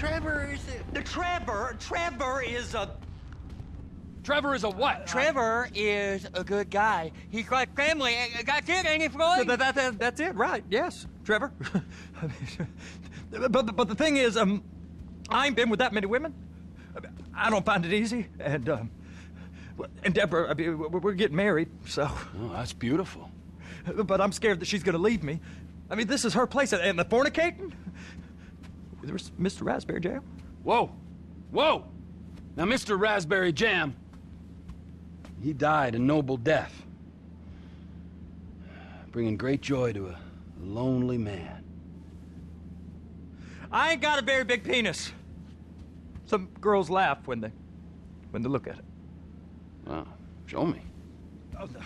Trevor is a... Trevor is a what? Trevor is a good guy. He's like family. That's it, ain't it, Floyd? That's it, right? Yes, Trevor. but the thing is, I ain't been with that many women. I don't find it easy, and Deborah, I mean, we're getting married, so. Oh, that's beautiful. But I'm scared that she's gonna leave me. I mean, this is her place, and the fornicating? There's Mr. Raspberry Jam. Whoa, whoa! Now, Mr. Raspberry Jam, he died a noble death, bringing great joy to a lonely man. I ain't got a very big penis. Some girls laugh when they look at it. Wow, show me. Oh, no.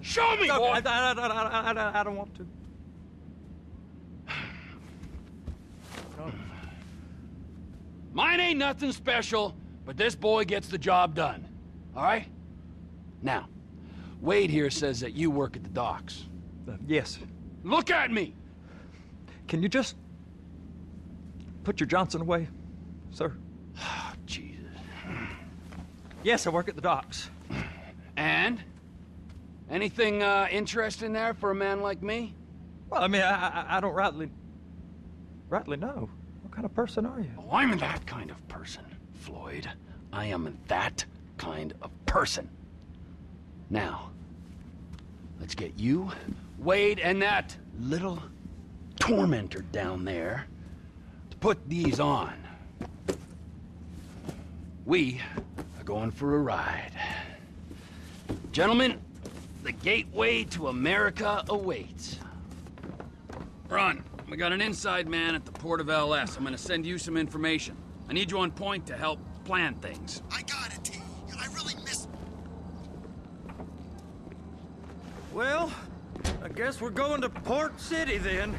Show me, No, boy! I don't want to. No. Mine ain't nothing special, but this boy gets the job done. All right? Now, Wade here says that you work at the docks. Yes. Look at me! Can you just put your Johnson away, sir? Oh, Jesus. Yes, I work at the docks. And? Anything interesting there for a man like me? Well, I mean, I don't rightly know. What kind of person are you? Oh, I'm that kind of person, Floyd. I am that kind of person. Now, let's get you, Wade, and that little tormentor down there to put these on. We are going for a ride. Gentlemen, the gateway to America awaits. Ron, we got an inside man at the port of LS. I'm gonna send you some information. I need you on point to help plan things. I got it, T. I really miss... Well, I guess we're going to Port City then.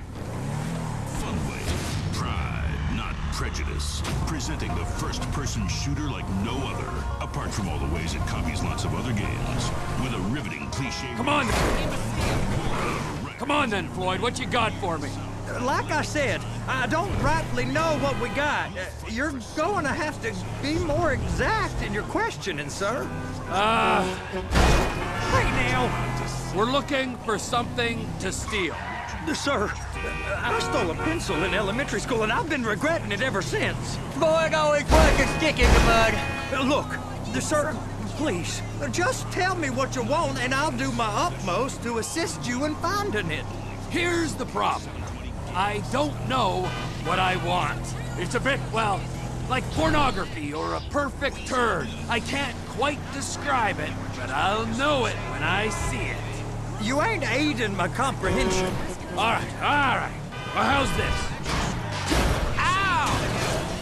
Funway, pride, not prejudice. Presenting the first-person shooter like no other. Apart from all the ways it copies lots of other games. With a riveting cliche... Come on! Come on then, Floyd. What you got for me? Like I said, I don't rightly know what we got. You're going to have to be more exact in your questioning, sir. Hey now! We're looking for something to steal. Sir, I stole a pencil in elementary school, and I've been regretting it ever since. Floyd always puts a stick in the mud. Look, sir, please, just tell me what you want, and I'll do my utmost to assist you in finding it. Here's the problem. I don't know what I want. It's a bit, well, like pornography or a perfect turd. I can't quite describe it, but I'll know it when I see it. You ain't aiding my comprehension. All right. Well, how's this? Ow!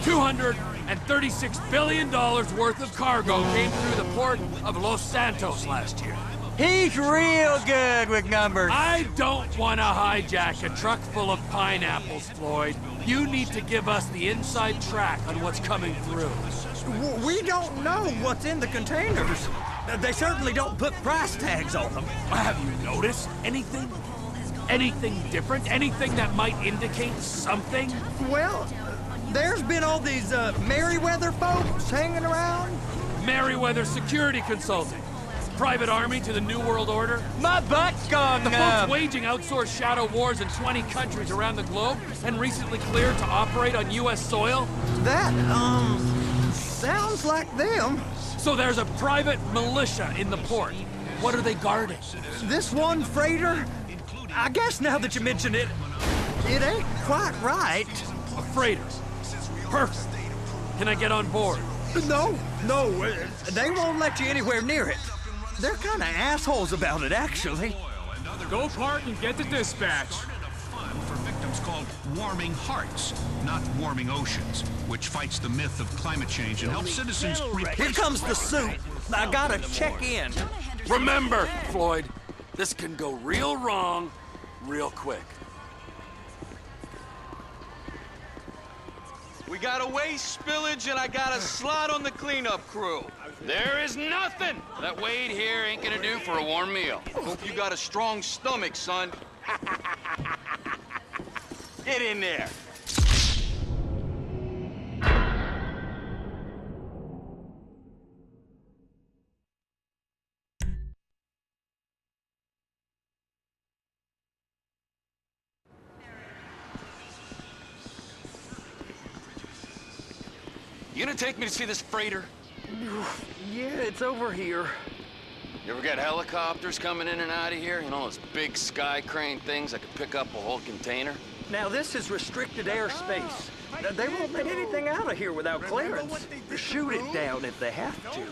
$236 billion worth of cargo came through the port of Los Santos last year. He's real good with numbers. I don't want to hijack a truck full of pineapples, Floyd. You need to give us the inside track on what's coming through. We don't know what's in the containers. They certainly don't put price tags on them. Have you noticed anything? Anything different? Anything that might indicate something? Well, there's been all these Merryweather folks hanging around. Merryweather Security Consulting. Private army to the New World Order. My butt's gone The numb. folks waging outsourced shadow wars in 20 countries around the globe and recently cleared to operate on U.S. soil. That, sounds like them. So there's a private militia in the port. What are they guarding? This one freighter, I guess now that you mention it, it ain't quite right. A freighter. Perfect. Can I get on board? No, they won't let you anywhere near it. They're kind of assholes about it, actually. Go park and get the dispatch. Fun for victims called Warming Hearts, not Warming Oceans, which fights the myth of climate change and helps citizens Here comes the suit. I gotta check in. Remember, Floyd, this can go real wrong real quick. We got a waste spillage and I got a slot on the cleanup crew. There is nothing that Wade here ain't gonna do for a warm meal. Hope you got a strong stomach, son. Get in there. You gonna take me to see this freighter? Yeah, it's over here. You ever get helicopters coming in and out of here? You know, those big sky crane things that could pick up a whole container? Now, this is restricted airspace. They won't let anything out of here without clearance. Shoot it down if they have to.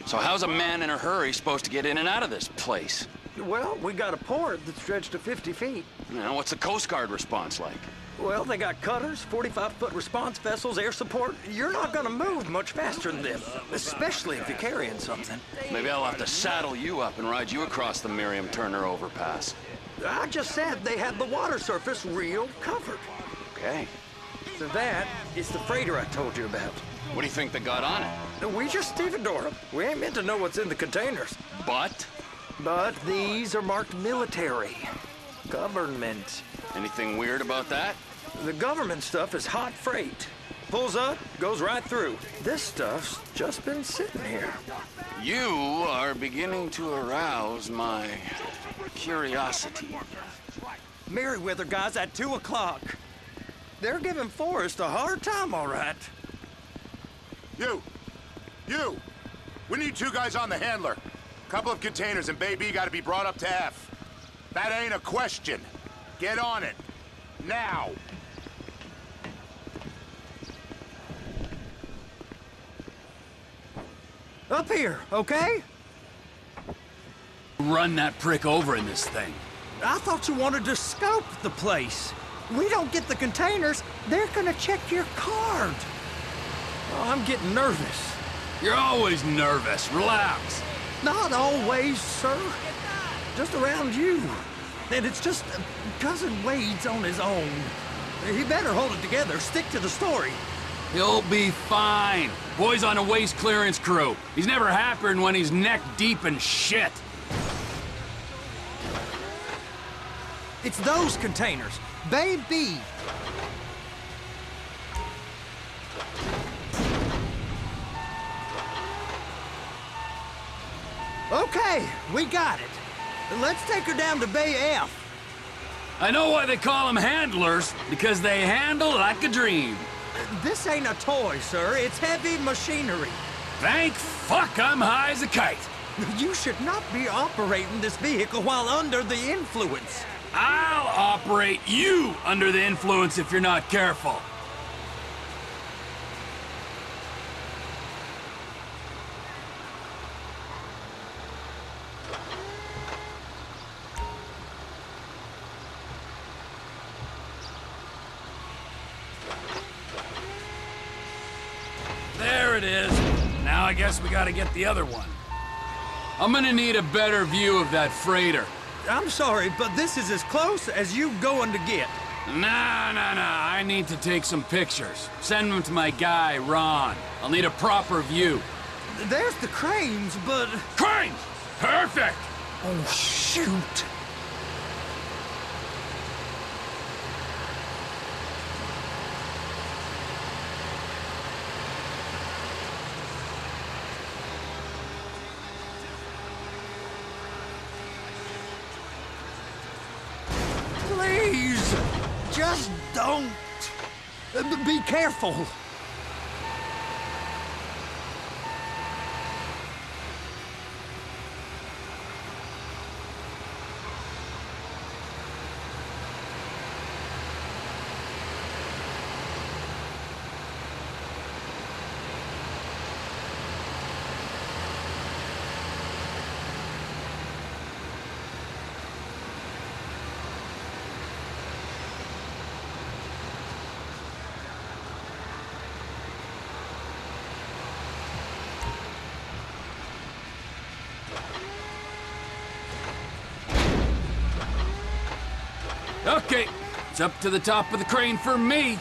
So how's a man in a hurry supposed to get in and out of this place? Well, we got a port that's stretched to 50 feet. You know, what's the Coast Guard response like? Well, they got cutters, 45-foot response vessels, air support. You're not gonna move much faster than them, especially if you're carrying something. Maybe I'll have to saddle you up and ride you across the Miriam Turner overpass. I just said they had the water surface real covered. Okay. So that is the freighter I told you about. What do you think they got on it? We just stevedore them. We ain't meant to know what's in the containers. But? But these are marked military. Government. Anything weird about that? The government stuff is hot freight. Pulls up, goes right through. This stuff's just been sitting here. You are beginning to arouse my curiosity. Merriweather guys at 2 o'clock. They're giving Forrest a hard time, all right. You! We need 2 guys on the handler. Couple of containers and Bay B gotta be brought up to F. That ain't a question. Get on it. Now! Up here, okay? Run that prick over in this thing. I thought you wanted to scope the place. We don't get the containers, they're gonna check your card. Oh, I'm getting nervous. You're always nervous. Relax. Not always, sir. Just around you. And it's just Cousin Wade's on his own. He better hold it together, stick to the story. He'll be fine. Boy's on a waste clearance crew. He's never happier than when he's neck deep in shit. It's those containers. Bay B. Okay, we got it. Let's take her down to Bay F. I know why they call them handlers, because they handle like a dream. This ain't a toy, sir. It's heavy machinery. Thank fuck I'm high as a kite. You should not be operating this vehicle while under the influence. I'll operate you under the influence if you're not careful. There it is. Now I guess we gotta get the other one. I'm gonna need a better view of that freighter. I'm sorry, but this is as close as you going to get. Nah. I need to take some pictures. Send them to my guy, Ron. I'll need a proper view. There's the cranes, but... Cranes! Perfect! Oh, shoot. Please, just don't. Be careful. Okay, it's up to the top of the crane for me.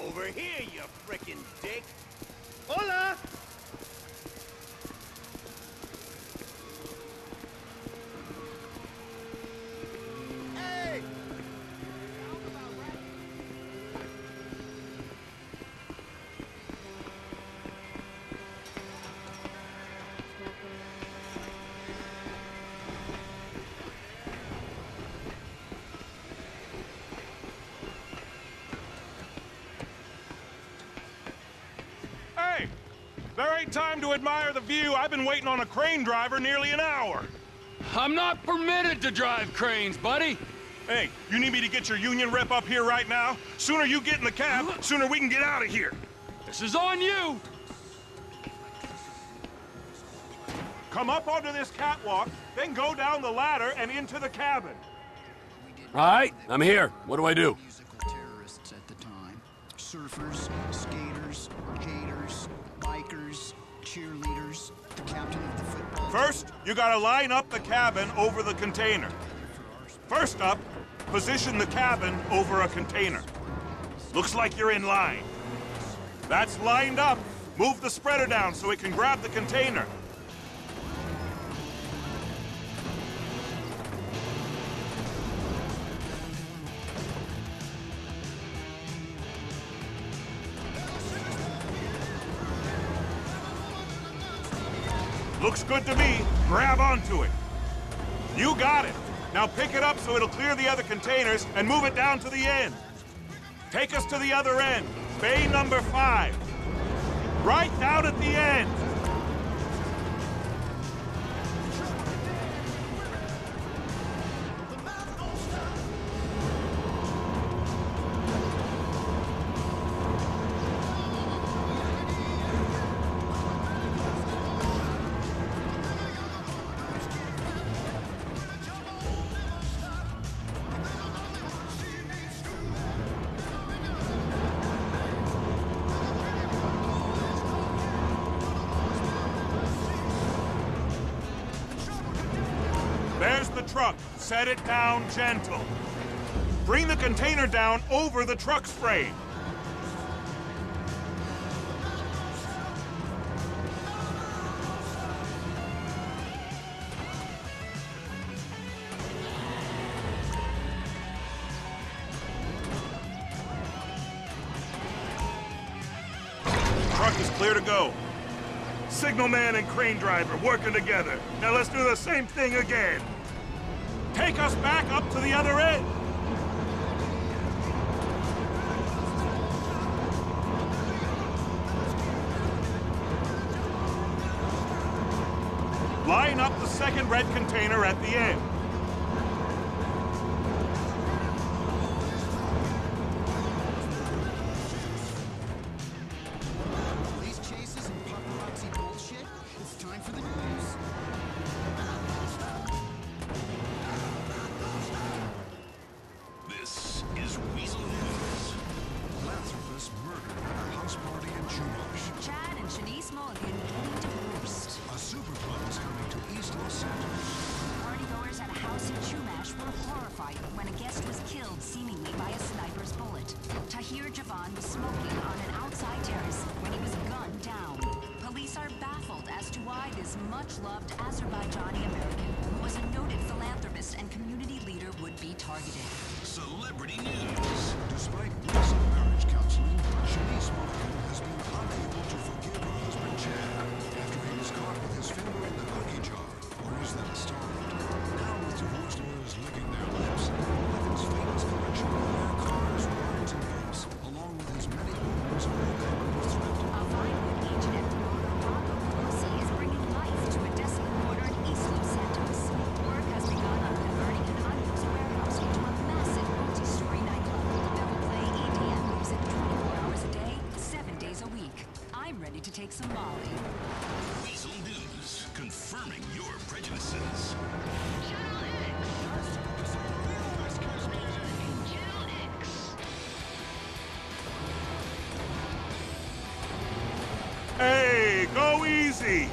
Over here, you frickin' dick. Hola! Hey! Hey! There ain't time to admire the view. I've been waiting on a crane driver nearly an hour. I'm not permitted to drive cranes, buddy. Hey, you need me to get your union rep up here right now? Sooner you get in the cab, sooner we can get out of here. This is on you. Come up onto this catwalk, then go down the ladder and into the cabin. All right, I'm here. What do I do? Musical terrorists at the time. Surfers, skaters, gators, bikers, cheerleaders, the captain of the football First, you gotta line up the cabin over the container. First up, position the cabin over a container. Looks like you're in line. That's lined up. Move the spreader down so it can grab the container. Looks good to me. Grab onto it. You got it. Now pick it up so it'll clear the other containers and move it down to the end. Take us to the other end. Bay number 5. Right down at the end. There's the truck. Set it down gentle. Bring the container down over the truck's frame. Truck is clear to go. Signalman and crane driver working together. Now let's do the same thing again. Take us back up to the other end. Line up the second red container at the end. These chases and paparazzi bullshit. It's time for the news. This is Weasel News. Philanthropist murdered at a house party in Chumash. Chad and Shanice Mulligan getting divorced. A super club is coming to East Los Santos. Partygoers at a house in Chumash were horrified when a guest was killed seemingly by a sniper's bullet. Tahir Javan was smoking on an outside terrace when he was gunned down. Police are baffled as to why this much-loved Azerbaijani American, who was a noted philanthropist and community leader, would be targeted. Celebrity News. Despite weeks of marriage counseling, Shanice Mulligan has been unable to forgive her husband Chad after he was caught with his finger in the cookie jar. Or is that a start? Now with divorce lawyers licking their lips, Mulligan's famous collection of rare cars, wines, and vapes, along with his many wounds, are under threat. A Vinewood agent at Motor Bronco Policy is bringing life to a desolate corner in East Los Santos. Work has begun on converting an unused warehouse into a massive multi-story nightclub that will play EDM music 24 hours a day, 7 days a week. I'm ready to take some Molly. Weasel News. Confirming your prejudices. Hey, go easy.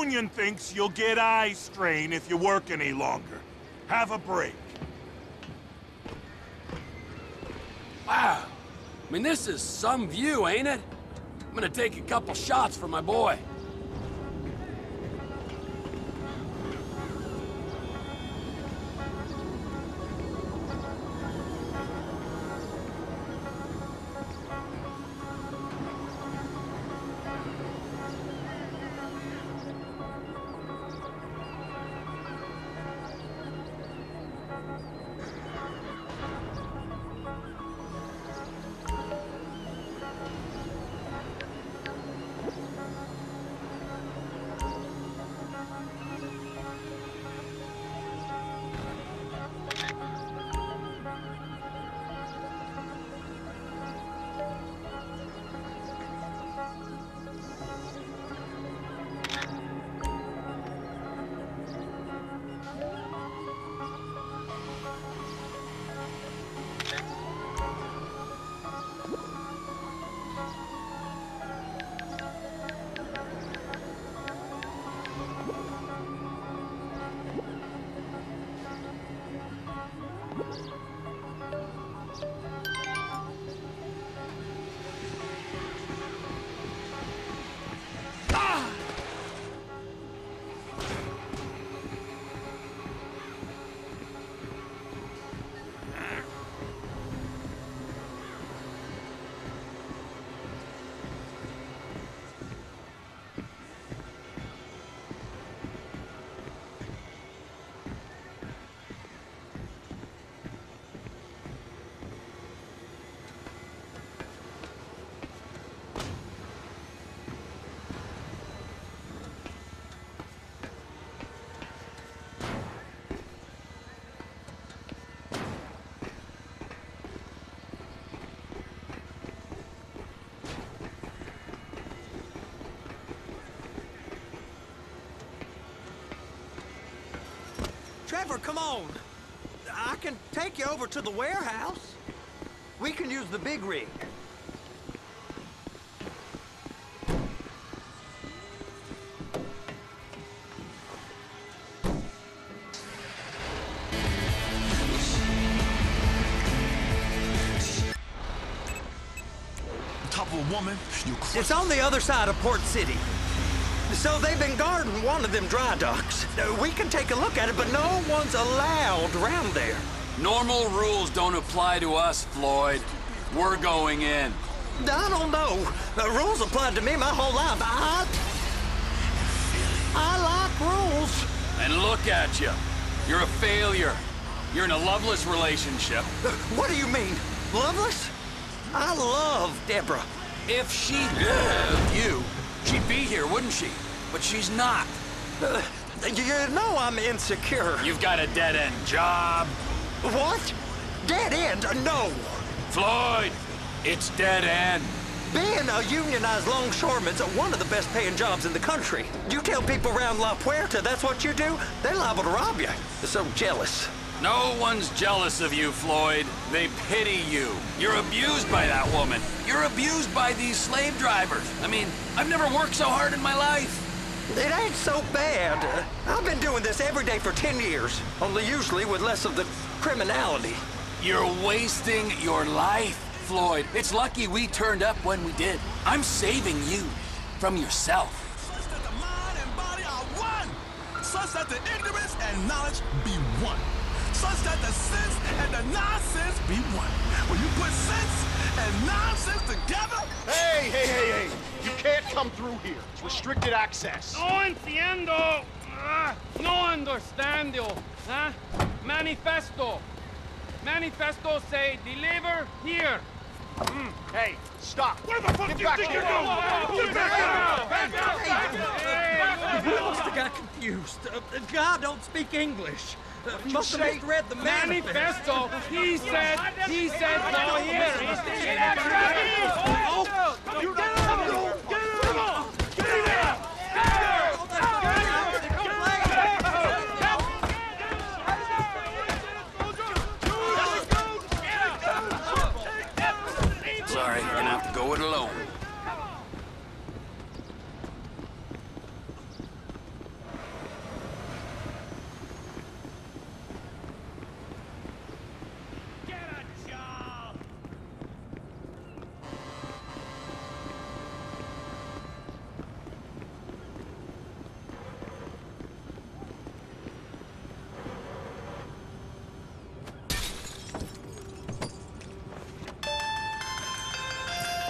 union thinks you'll get eye strain if you work any longer. Have a break. Wow. I mean, this is some view, ain't it? I'm gonna take a couple shots for my boy. Trevor, come on. I can take you over to the warehouse. We can use the big rig. Top of a woman, you It's on the other side of Port City. So they've been guarding one of them dry docks. We can take a look at it, but no one's allowed around there. Normal rules don't apply to us, Floyd. We're going in. I don't know. The rules applied to me my whole life. I like rules. And look at you. You're a failure. You're in a loveless relationship. What do you mean? Loveless? I love Deborah. If she loved you, she'd be here, wouldn't she? But she's not. You know I'm insecure. You've got a dead-end job. What? Dead end? No. Floyd, it's dead end. Being a unionized longshoreman's one of the best paying jobs in the country. You tell people around La Puerta that's what you do, they're liable to rob you. They're so jealous. No one's jealous of you, Floyd. They pity you. You're abused by that woman. You're abused by these slave drivers. I mean, I've never worked so hard in my life. It ain't so bad. I've been doing this every day for 10 years, only usually with less of the criminality. You're wasting your life, Floyd. It's lucky we turned up when we did. I'm saving you from yourself. Such that the mind and body are one. Such that the ignorance and knowledge be one. Such that the sense and the nonsense be one. When you put sense and nonsense together... Hey! You can't come through here. It's restricted access. No entiendo. No understando. Huh? Manifesto. Manifesto say deliver here. Hey, stop. Where the fuck Get do you back think here. you're going? Get back out! You must have got confused. God don't speak English. Must have misread the Manifesto. He said no here. You get him! Get him! Sorry, you're gonna have to go it alone.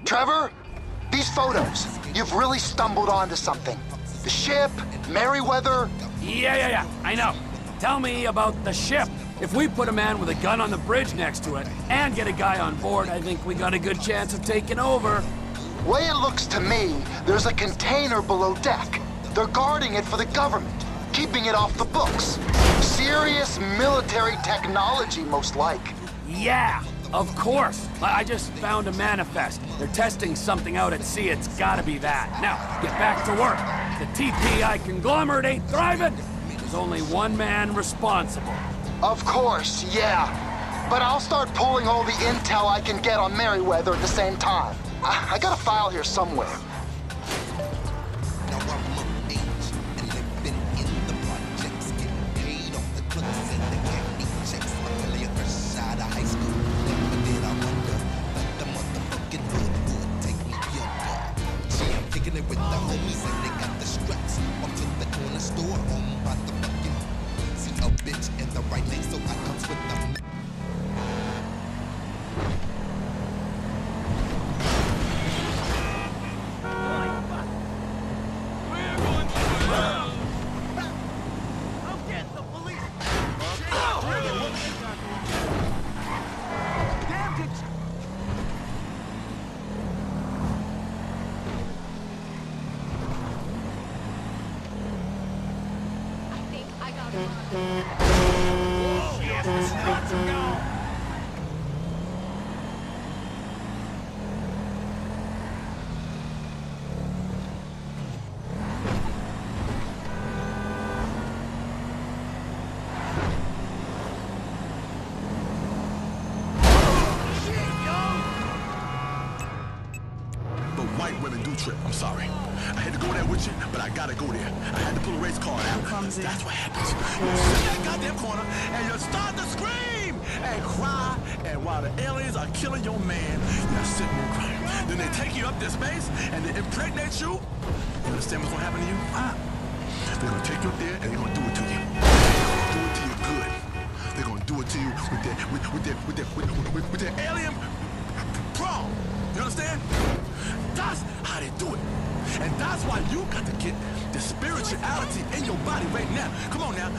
Trevor, these photos, you've really stumbled onto something. The ship, Merryweather. Yeah, I know. Tell me about the ship. If we put a man with a gun on the bridge next to it and get a guy on board, I think we got a good chance of taking over. Way it looks to me, there's a container below deck. They're guarding it for the government, keeping it off the books. Serious military technology, most like. Yeah, of course. I just found a manifest. They're testing something out at sea. It's gotta be that. Now, get back to work. The TPI conglomerate ain't thriving. There's only one man responsible. Of course, yeah. But I'll start pulling all the intel I can get on Merryweather at the same time. I got a file here somewhere. Now I'm of age and living in the projects, getting paid off the crooks and the candy checks. I'm really a fresh out of high school. Never did I wonder that the motherfucking hood would take me under. See, I'm kicking it with the homies and they got the struts. Up to the corner store, home by the fucking. See a bitch in the right lane, so I comes with the. I'm sorry. I had to go there with you, but I gotta go there. I had to pull a race car out. That's what happens. You sit in that goddamn corner and you start to scream and cry, and while the aliens are killing your man, you're sitting there crying. Then they take you up to space and they impregnate you. You understand what's gonna happen to you? They're gonna take you up there and they're gonna do it to you. They're gonna do it to you good. They're gonna do it to you with their alien prom. You understand? That's how they do it. And that's why you got to get the spirituality in your body right now. Come on now.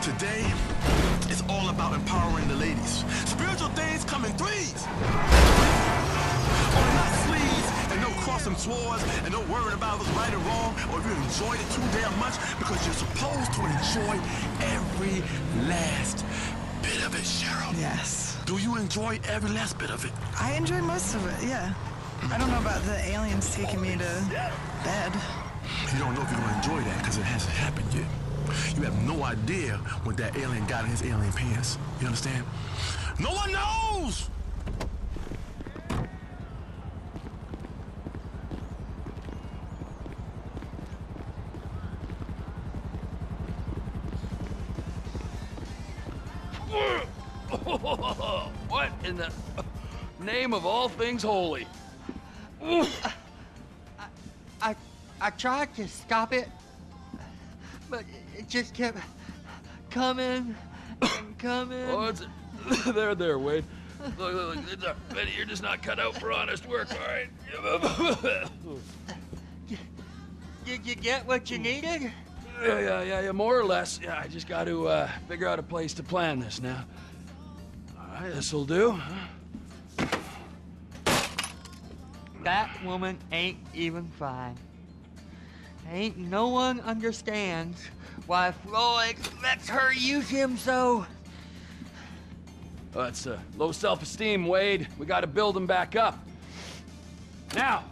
Today, it's all about empowering the ladies. Spiritual things come in threes. Not sleeves, and no crossing swords, and no worrying about what's right or wrong, or if you enjoyed it too damn much, because you're supposed to enjoy every last bit of it, Cheryl. Yes. Do you enjoy every last bit of it? I enjoy most of it, yeah. I don't know about the aliens taking me to bed. You don't know if you're gonna enjoy that because it hasn't happened yet. You have no idea what that alien got in his alien pants. You understand? No one knows! What in the name of all things holy? I tried to stop it, but it just kept coming and coming. Oh, there, Wade. Look, Benny, you're just not cut out for honest work, all right? Did you get what you needed? Yeah, more or less. Yeah, I just got to figure out a place to plan this now. All right, this'll do. That woman ain't even fine. Ain't no one understands why Floyd lets her use him so. That's low self-esteem, Wade. We got to build him back up. Now.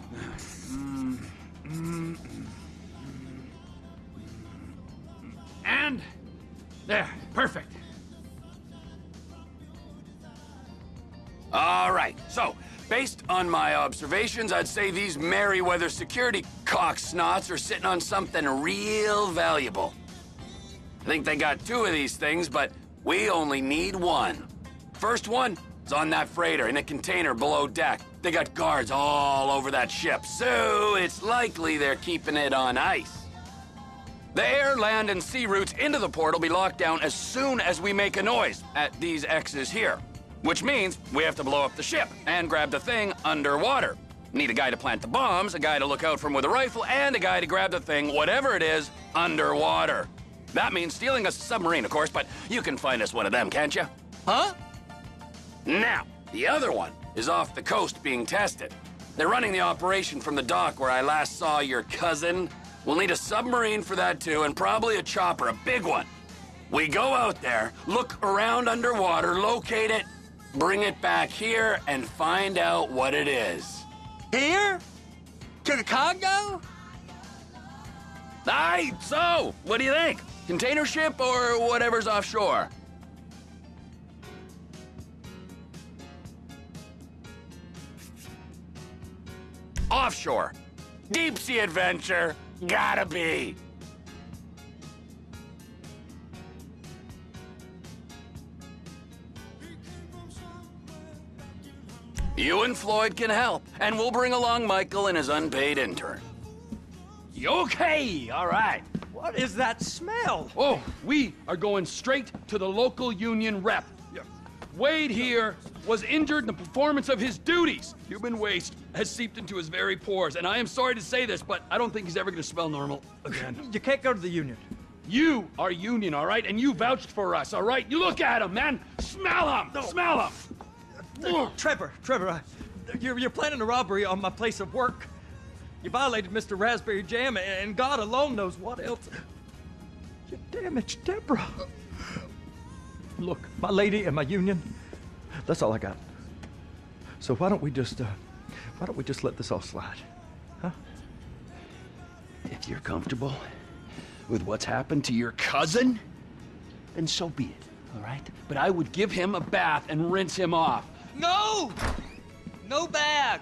And there, perfect. All right, so based on my observations, I'd say these Merryweather security cocksnots are sitting on something real valuable. I think they got 2 of these things, but we only need 1. First one is on that freighter in a container below deck. They got guards all over that ship, so it's likely they're keeping it on ice. The air, land, and sea routes into the port will be locked down as soon as we make a noise at these X's here. Which means we have to blow up the ship and grab the thing underwater. Need a guy to plant the bombs, a guy to look out for 'em with a rifle, and a guy to grab the thing, whatever it is, underwater. That means stealing a submarine, of course, but you can find us one of them, can't you? Huh? Now, the other one is off the coast being tested. They're running the operation from the dock where I last saw your cousin. We'll need a submarine for that too, and probably a chopper, a big one. We go out there, look around underwater, locate it, bring it back here, and find out what it is. Here? To the Congo? Aye, so, what do you think? Container ship or whatever's offshore? Offshore. Deep sea adventure. Gotta be. You and Floyd can help, and we'll bring along Michael and his unpaid intern. Okay, all right. What is that smell? Oh, we are going straight to the local union rep. Wade here was injured in the performance of his duties. Human waste has seeped into his very pores, and I am sorry to say this, but I don't think he's ever gonna smell normal again. You can't go to the union. You are union, all right? And you vouched for us, all right? You look at him, man. Smell him! No. Smell him! Trevor, you're planning a robbery on my place of work. You violated Mr. Raspberry Jam, and God alone knows what else. You damaged Deborah. Look, my lady and my union, that's all I got. So why don't we just let this all slide, huh? If you're comfortable with what's happened to your cousin, then so be it, all right? But I would give him a bath and rinse him off. No! No bath!